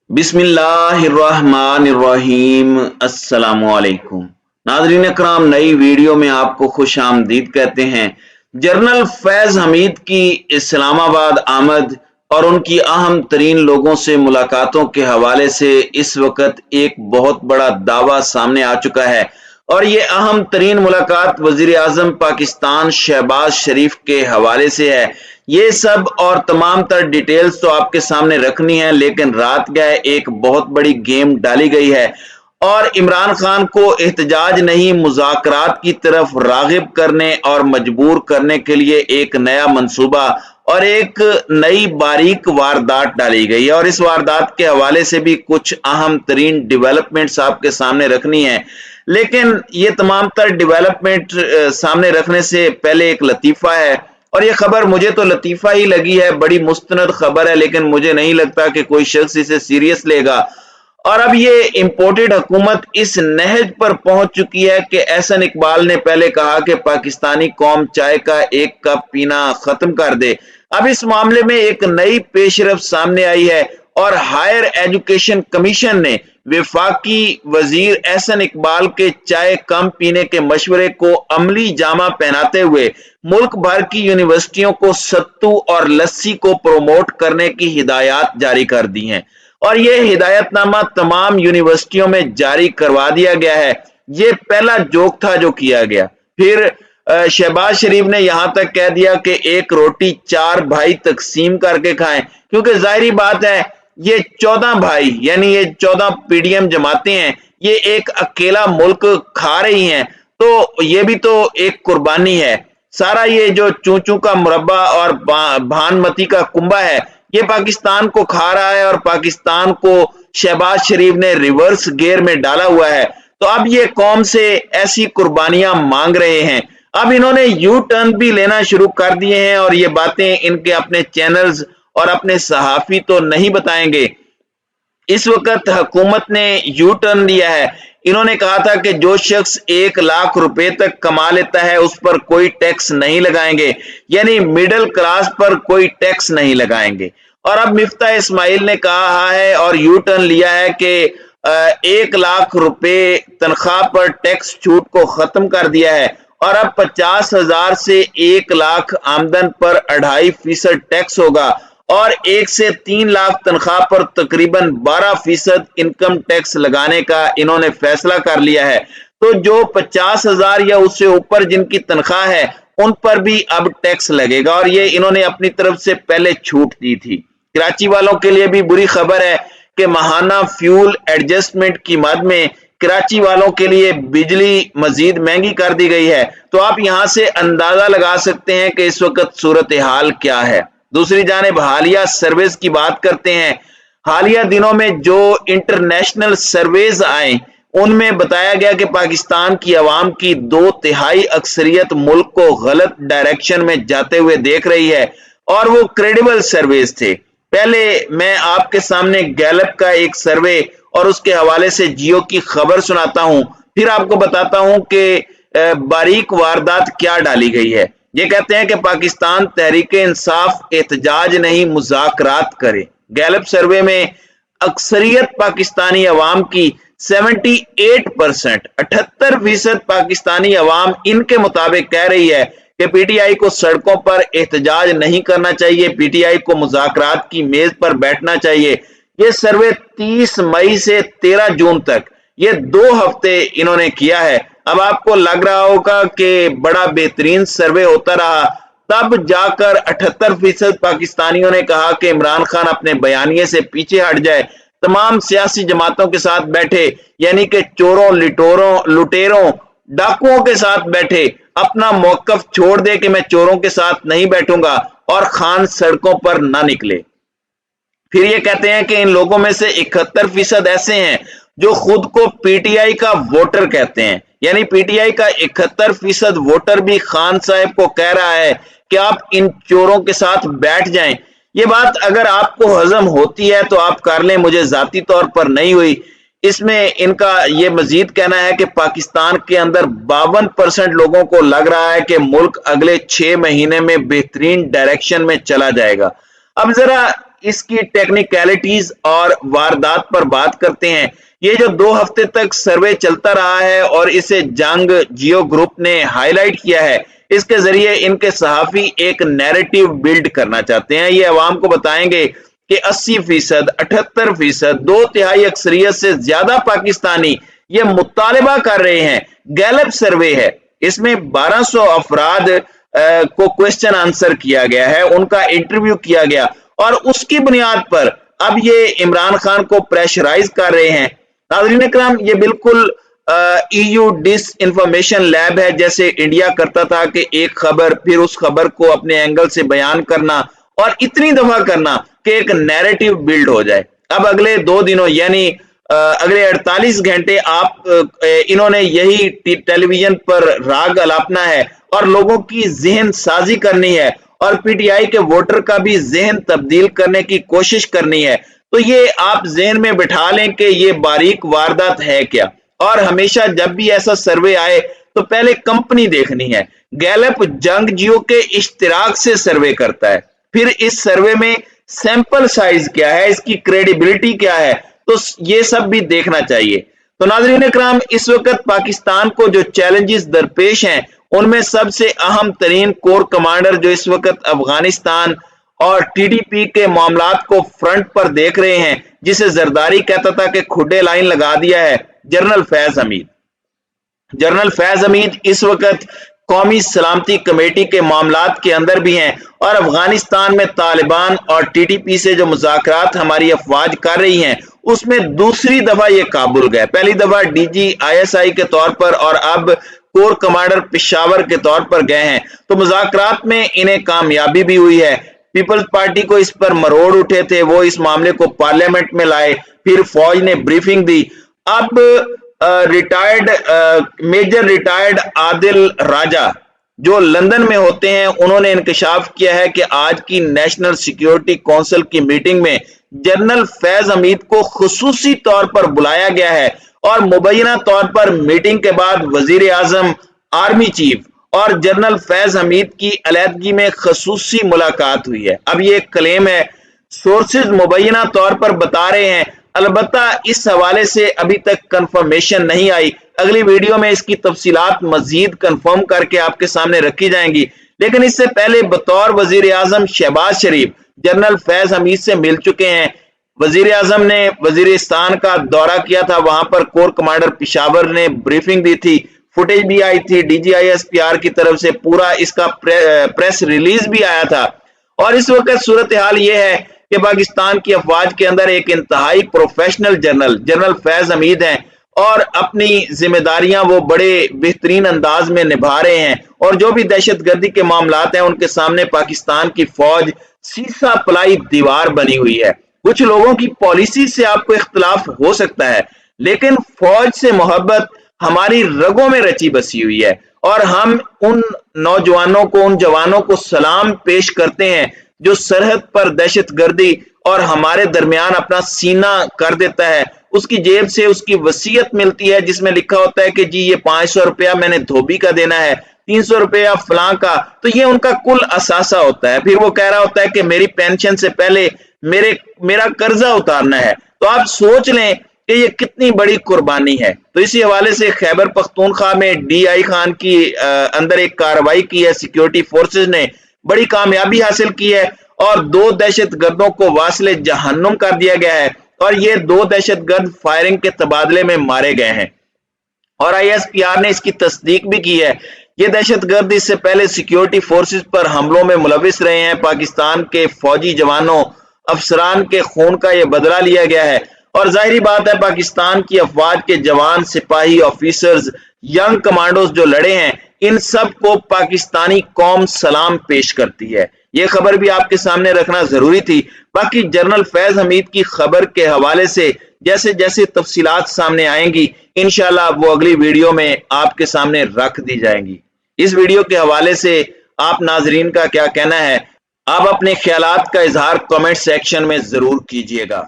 बिस्मिल्लाहिर्रहमानिर्रहीम। अस्सलामुअलैकुम नाज़रीन अकराम, नई वीडियो में आपको खुश आमदीद कहते हैं। जनरल फैज हमीद की इस्लामाबाद आमद और उनकी अहम तरीन लोगों से मुलाकातों के हवाले से इस वक्त एक बहुत बड़ा दावा सामने आ चुका है और ये अहम तरीन मुलाकात वजीर आजम पाकिस्तान शहबाज शरीफ के हवाले से है। ये सब और तमाम तर डिटेल्स तो आपके सामने रखनी है, लेकिन रात गए एक बहुत बड़ी गेम डाली गई है और इमरान खान को एहतजाज नहीं मुज़ाकरात की तरफ रागिब करने और मजबूर करने के लिए एक नया मंसूबा और एक नई बारीक वारदात डाली गई है और इस वारदात के हवाले से भी कुछ अहम तरीन डेवलपमेंट्स आपके सामने रखनी है। लेकिन ये तमाम तर डेवलपमेंट सामने रखने से पहले एक लतीफ़ा है और ये खबर मुझे तो लतीफ़ा ही लगी है, बड़ी मुस्तनद खबर है, लेकिन मुझे नहीं लगता कि कोई शख्स इसे सीरियस लेगा। और अब ये इंपोर्टेड हुकूमत इस नहज पर पहुंच चुकी है कि एहसन इकबाल ने पहले कहा कि पाकिस्तानी कौम चाय का एक कप पीना खत्म कर दे। अब इस मामले में एक नई पेशरफ सामने आई है और हायर एजुकेशन कमीशन ने वफाकी वजीर एहसन इकबाल के चाय कम पीने के मशवरे को अमली जामा पहनाते हुए मुल्क भर की यूनिवर्सिटियों को सत्तू और लस्सी को प्रोमोट करने की हिदायत जारी कर दी हैं और यह हिदायतनामा तमाम यूनिवर्सिटियों में जारी करवा दिया गया है। ये पहला जोक था जो किया गया। फिर शहबाज शरीफ ने यहां तक कह दिया कि एक रोटी 4 भाई तकसीम करके खाएं, क्योंकि जाहिर बात है ये 14 भाई यानी ये 14 पीडीएम जमातें हैं, ये एक अकेला मुल्क खा रही हैं, तो ये भी तो एक कुर्बानी है। सारा ये जो चूचू का मुरब्बा और भानमती का कुंबा है, ये पाकिस्तान को खा रहा है और पाकिस्तान को शहबाज शरीफ ने रिवर्स गियर में डाला हुआ है। तो अब ये कौम से ऐसी कुर्बानियां मांग रहे हैं। अब इन्होंने यू टर्न भी लेना शुरू कर दिए हैं और ये बातें इनके अपने चैनल्स और अपने सहाफी तो नहीं बताएंगे। इस वक्त हुकूमत ने यू टर्न लिया है। इन्होंने कहा था कि जो शख्स 1 लाख रुपए तक कमा लेता है उस पर कोई टैक्स नहीं लगाएंगे, यानी मिडिल क्लास पर कोई टैक्स नहीं लगाएंगे। और अब मिफ्ता इस्माइल ने कहा है और यू टर्न लिया है कि 1 लाख रुपए तनख्वाह पर टैक्स छूट को खत्म कर दिया है और अब 50,000 से 1 लाख आमदन पर 2.5% टैक्स होगा और 1 से 3 लाख तनख्वाह पर तकरीबन 12% इनकम टैक्स लगाने का इन्होंने फैसला कर लिया है। तो जो 50,000 या उससे ऊपर जिनकी तनख्वाह है उन पर भी अब टैक्स लगेगा और ये इन्होंने अपनी तरफ से पहले छूट दी थी। कराची वालों के लिए भी बुरी खबर है कि माहाना फ्यूल एडजस्टमेंट की मद में कराची वालों के लिए बिजली मजीद महंगी कर दी गई है। तो आप यहां से अंदाजा लगा सकते हैं कि इस वक्त सूरत हाल क्या है। दूसरी जानिब हालिया सर्वेस की बात करते हैं। हालिया दिनों में जो इंटरनेशनल सर्वेज आए उनमें बताया गया कि पाकिस्तान की आवाम की 2/3 अक्सरियत मुल्क को गलत डायरेक्शन में जाते हुए देख रही है और वो क्रेडिबल सर्वेज थे। पहले मैं आपके सामने गैलप का एक सर्वे और उसके हवाले से जियो की खबर सुनाता हूं, फिर आपको बताता हूं कि बारीक वारदात क्या डाली गई है। ये कहते हैं कि पाकिस्तान तहरीक इंसाफ एहतजाज नहीं मुज़ाकरात करे। गैलप सर्वे में अक्सरियत पाकिस्तानी अवाम की 78% 78% पाकिस्तानी अवाम इनके मुताबिक कह रही है कि पीटीआई को सड़कों पर एहतजाज नहीं करना चाहिए, पीटीआई को मुज़ाकरात की मेज पर बैठना चाहिए। ये सर्वे 30 मई से 13 जून तक ये 2 हफ्ते इन्होंने किया है। अब आपको लग रहा होगा कि बड़ा बेहतरीन सर्वे होता रहा, तब जाकर 78% पाकिस्तानियों ने कहा कि इमरान खान अपने बयानिए से पीछे हट जाए, तमाम सियासी जमातों के साथ बैठे, यानी कि चोरों लुटेरों डाकुओं के साथ बैठे, अपना मौकफ छोड़ दे कि मैं चोरों के साथ नहीं बैठूंगा और खान सड़कों पर ना निकले। फिर ये कहते हैं कि इन लोगों में से 71% ऐसे हैं जो खुद को पीटीआई का वोटर कहते हैं, यानी पीटीआई का 71% वोटर भी खान साहब को कह रहा है कि आप इन चोरों के साथ बैठ जाएं। ये बात अगर आपको हजम होती है तो आप कर लें, मुझे जाती तौर पर नहीं हुई। इसमें इनका ये मजीद कहना है कि पाकिस्तान के अंदर 52% लोगों को लग रहा है कि मुल्क अगले 6 महीने में बेहतरीन डायरेक्शन में चला जाएगा। अब जरा اس کی टेक्निकलिटीज और वारदात पर बात करते हैं। ये जो 2 हफ्ते तक सर्वे चलता रहा है और इसे जंग जियो ग्रुप ने हाईलाइट किया है, इसके जरिए इनके सहाफी एक नैरेटिव बिल्ड करना चाहते हैं। ये अवाम को बताएंगे कि 80%, 78%, 2/3 अक्सरियत से ज्यादा पाकिस्तानी ये मुतालबा कर रहे हैं। गैलप सर्वे है, इसमें 1200 अफराद को क्वेश्चन आंसर किया गया है, उनका इंटरव्यू किया गया और उसकी बुनियाद पर अब ये इमरान खान को प्रेशराइज कर रहे हैं। नाज़रीन इकराम, ये बिल्कुल EU डिस इंफॉर्मेशन लैब है, जैसे इंडिया करता था कि एक खबर फिर उस खबर को अपने एंगल से बयान करना और इतनी दफा करना कि एक नैरेटिव बिल्ड हो जाए। अब अगले 2 दिनों यानी अगले 48 घंटे आप इन्होंने यही टेलीविजन पर राग अलापना है और लोगों की जहन साजी करनी है और PTI के वोटर का भी जहन तब्दील करने की कोशिश करनी है। तो ये आप जहन में बिठा लें कि ये बारीक वारदात है क्या, और हमेशा जब भी ऐसा सर्वे आए तो पहले कंपनी देखनी है। गैलप जंग जियो के इश्तिराक से सर्वे करता है, फिर इस सर्वे में सैंपल साइज क्या है, इसकी क्रेडिबिलिटी क्या है, तो ये सब भी देखना चाहिए। तो नाज़रीन इकराम, इस वक्त पाकिस्तान को जो चैलेंजेस दरपेश हैं उनमें सबसे अहम तरीन कोर कमांडर जो इस वक्त अफगानिस्तान और TTP के मामलात को फ्रंट पर देख रहे हैं, जिसे जरदारी कहता था कि खुडे लाइन लगा दिया है, जनरल फैज हमीद। जनरल फैज हमीद इस वक्त कौमी सलामती कमेटी के मामलात के अंदर भी हैं और अफगानिस्तान में तालिबान और TTP से जो मुज़ाकरात हमारी अफवाज कर रही हैं उसमें दूसरी दफा ये काबुल गए। पहली दफा DG ISI के तौर पर और अब कोर कमांडर पेशावर के तौर पर गए हैं। तो मुज़ाकरात में इन्हें कामयाबी भी हुई है। पीपल्स पार्टी को इस पर मरोड़ उठे थे, वो इस मामले को पार्लियामेंट में लाए, फिर फौज ने ब्रीफिंग दी। अब मेजर रिटायर्ड आदिल राजा जो लंदन में होते हैं, उन्होंने इंकशाफ किया है कि आज की नेशनल सिक्योरिटी काउंसिल की मीटिंग में जनरल फैज हमीद को खुसूसी तौर पर बुलाया गया है और मुबैना तौर पर मीटिंग के बाद वजीर आजम, आर्मी चीफ और जनरल फैज हमीद की अलहदगी में खसूसी मुलाकात हुई है। अब ये क्लेम है, सोर्सेज मुबैना तौर पर बता रहे हैं, अलबत्ता इस हवाले से अभी तक कंफर्मेशन नहीं आई। अगली वीडियो में इसकी तफसीलात मजीद कंफर्म करके आपके सामने रखी जाएंगी। लेकिन इससे पहले बतौर वजीर आजम शहबाज शरीफ जनरल फैज हमीद से मिल चुके हैं। वजीर आजम ने वजीरिस्तान का दौरा किया था, वहां पर कोर कमांडर पेशावर ने ब्रीफिंग दी थी, फुटेज भी आई थी DGISPR की तरफ से, पूरा इसका प्रेस रिलीज भी आया था। और इस वक्त सूरत हाल ये है कि पाकिस्तान की अफवाज के अंदर एक इंतहाई प्रोफेशनल जनरल फैज हमीद हैं और अपनी जिम्मेदारियां वो बड़े बेहतरीन अंदाज में निभा रहे हैं और जो भी दहशतगर्दी के मामलात हैं उनके सामने पाकिस्तान की फौज सीसा पलाई दीवार बनी हुई है। कुछ लोगों की पॉलिसी से आपको इख्तिलाफ हो सकता है, लेकिन फौज से मोहब्बत हमारी रगों में रची बसी हुई है और हम उन नौजवानों को, उन जवानों को सलाम पेश करते हैं जो सरहद पर दहशतगर्दी और हमारे दरमियान अपना सीना कर देता है। उसकी जेब से उसकी वसीयत मिलती है जिसमें लिखा होता है कि जी ये 500 रुपया मैंने धोबी का देना है, 300 रुपया फलां का, तो ये उनका कुल असासा होता है। फिर वो कह रहा होता है कि मेरी पेंशन से पहले मेरा कर्जा उतारना है। तो आप सोच लें कि ये कितनी बड़ी कुर्बानी है। तो इसी हवाले से खैबर पख्तूनख्वा में DI खान की अंदर एक कार्रवाई की है, सिक्योरिटी फोर्सेज ने बड़ी कामयाबी हासिल की है और 2 दहशतगर्दों को वासिले जहन्नुम कर दिया गया है और ये 2 दहशतगर्द फायरिंग के तबादले में मारे गए हैं और ISPR ने इसकी तस्दीक भी की है। ये दहशतगर्द इससे पहले सिक्योरिटी फोर्सेज पर हमलों में मुलविस रहे हैं। पाकिस्तान के फौजी जवानों, अफसरान के खून का ये बदला लिया गया है और जाहिर बात है पाकिस्तान की अफवाज के जवान, सिपाही, ऑफिसर्स, यंग कमांडोज जो लड़े हैं, इन सब को पाकिस्तानी कौम सलाम पेश करती है। ये खबर भी आपके सामने रखना जरूरी थी। बाकी जनरल फैज हमीद की खबर के हवाले से जैसे जैसे तफसीलात सामने आएंगी इंशाल्लाह वो अगली वीडियो में आपके सामने रख दी जाएंगी। इस वीडियो के हवाले से आप नाजरीन का क्या कहना है? आप अपने ख्यालात का इजहार कमेंट सेक्शन में जरूर कीजिएगा।